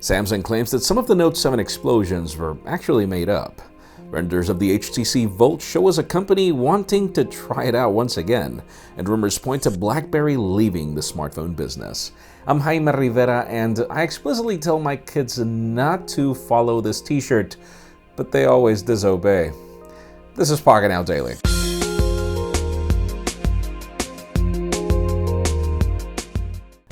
Samsung claims that some of the Note 7 explosions were actually made up. Renders of the HTC Volt show us a company wanting to try it out once again, and rumors point to BlackBerry leaving the smartphone business. I'm Jaime Rivera, and I explicitly tell my kids not to follow this t-shirt, but they always disobey. This is Pocketnow Daily.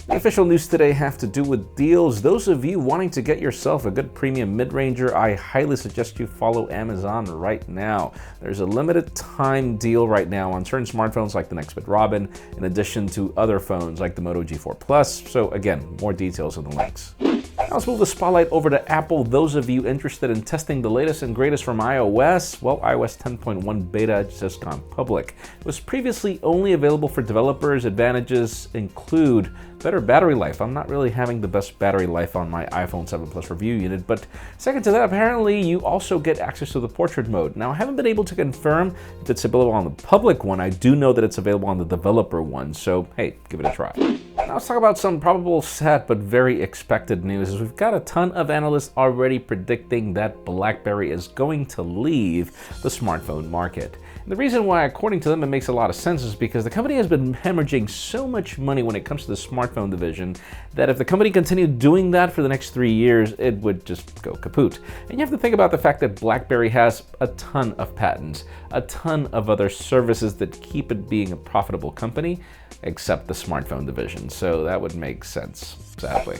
The official news today have to do with deals. Those of you wanting to get yourself a good premium mid-ranger, I highly suggest you follow Amazon right now. There's a limited time deal right now on certain smartphones like the Nextbit Robin, in addition to other phones like the Moto G4 Plus. So again, more details in the links. Now let's move the spotlight over to Apple. Those of you interested in testing the latest and greatest from iOS, well, iOS 10.1 beta has just gone public. It was previously only available for developers. Advantages include better battery life. I'm not really having the best battery life on my iPhone 7 Plus review unit, but second to that, apparently you also get access to the portrait mode. Now, I haven't been able to confirm if it's available on the public one. I do know that it's available on the developer one, so hey, give it a try. Now let's talk about some probable sad but very expected news. We've got a ton of analysts already predicting that BlackBerry is going to leave the smartphone market. And the reason why, according to them, it makes a lot of sense is because the company has been hemorrhaging so much money when it comes to the smartphone division that if the company continued doing that for the next 3 years, it would just go kaput. And you have to think about the fact that BlackBerry has a ton of patents, a ton of other services that keep it being a profitable company, except the smartphone division. So that would make sense, sadly.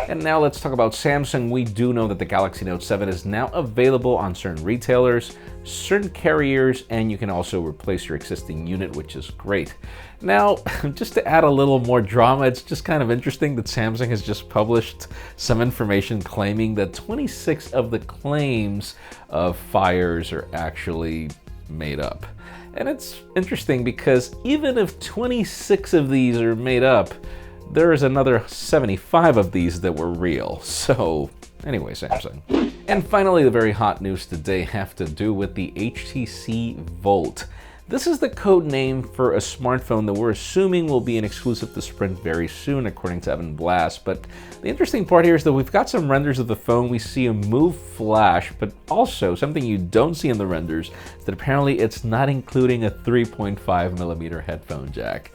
And now let's talk about Samsung. We do know that the Galaxy Note 7 is now available on certain retailers, certain carriers, and you can also replace your existing unit, which is great. Now, just to add a little more drama, it's just kind of interesting that Samsung has just published some information claiming that 26 of the claims of fires are actually made up. And it's interesting because even if 26 of these are made up, there is another 75 of these that were real. So anyway, Samsung. And finally, the very hot news today have to do with the HTC Volt. This is the code name for a smartphone that we're assuming will be an exclusive to Sprint very soon, according to Evan Blass. But the interesting part here is that we've got some renders of the phone. We see a move flash, but also something you don't see in the renders is that apparently it's not including a 3.5mm headphone jack.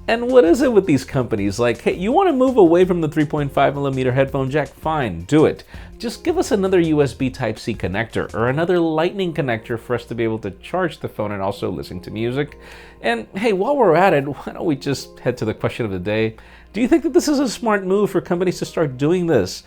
And what is it with these companies? Like, hey, you want to move away from the 3.5mm headphone jack? Fine, do it. Just give us another USB Type-C connector or another Lightning connector for us to be able to charge the phone and also listen to music. And hey, while we're at it, why don't we just head to the question of the day? Do you think that this is a smart move for companies to start doing this?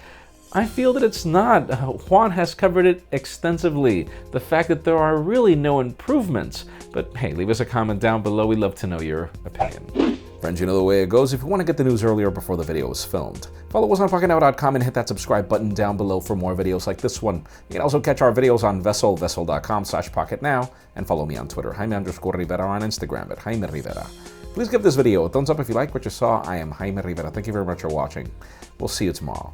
I feel that it's not. Juan has covered it extensively. The fact that there are really no improvements. But hey, leave us a comment down below. We'd love to know your opinion. Friends, you know the way it goes. If you want to get the news earlier before the video is filmed, follow us on Pocketnow.com and hit that subscribe button down below for more videos like this one. You can also catch our videos on vessel.com/Pocketnow, and follow me on Twitter, Jaime_Rivera, on Instagram at Jaime Rivera. Please give this video a thumbs up if you like what you saw. I am Jaime Rivera. Thank you very much for watching. We'll see you tomorrow.